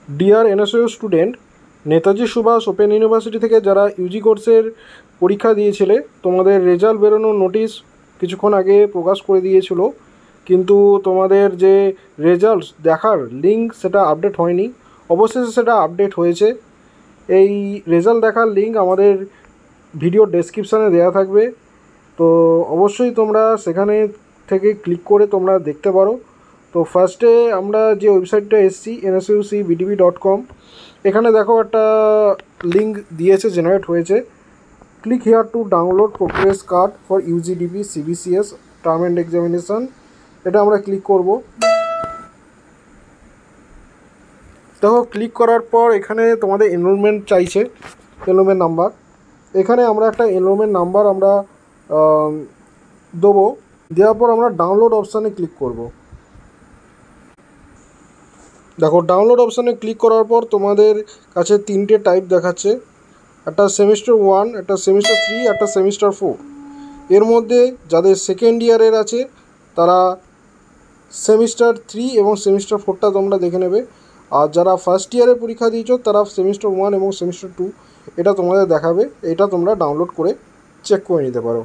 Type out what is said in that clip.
Deer NSU student, Netaji Subhas open university থেকে যারা Yuji কোর্সের পরীক্ষা দিয়েছিলে তোমাদের রেজাল্ট বেরোনোর নোটিশ কিছুক্ষণ আগে প্রকাশ করে দিয়েছিল, কিন্তু তোমাদের যে রেজাল্ট দেখার লিঙ্ক সেটা আপডেট হয়নি। অবশেষে সেটা আপডেট হয়েছে। এই রেজাল্ট দেখার লিঙ্ক আমাদের ভিডিও ডেসক্রিপশানে দেওয়া থাকবে, তো অবশ্যই তোমরা সেখানে থেকে ক্লিক করে তোমরা দেখতে পারো। তো ফার্স্টে আমরা যে ওয়েবসাইটটা এসেছি nsucbdb.com, এখানে দেখো একটা লিঙ্ক দিয়েছে, জেনারেট হয়েছে। Click here to download progress card for UGDP CBCS term and examination. এটা আমরা ক্লিক করব। দেখো ক্লিক করার পর এখানে তোমাদের এনরোলমেন্ট চাইছে, এনরোলমেন্ট নাম্বার। এখানে আমরা একটা এনরোলমেন্ট নাম্বার আমরা দেবো। দেওয়ার পর আমরা ডাউনলোড অপশানে ক্লিক করব। দেখো ডাউনলোড অপশানে ক্লিক করার পর তোমাদের কাছে তিনটে টাইপ দেখাচ্ছে, একটা সেমিস্টার 1, একটা সেমিস্টার 3, একটা সেমিস্টার 4। এর মধ্যে যাদের সেকেন্ড ইয়ারের আছে তারা সেমিস্টার 3 এবং সেমিস্টার 4টা তোমরা দেখে নেবে। আর যারা ফার্স্ট ইয়ারে পরীক্ষা দিয়েছো তারা সেমিস্টার 1 এবং সেমিস্টার 2 এটা তোমাদের দেখাবে। এটা তোমরা ডাউনলোড করে চেক করে নিতে পারো।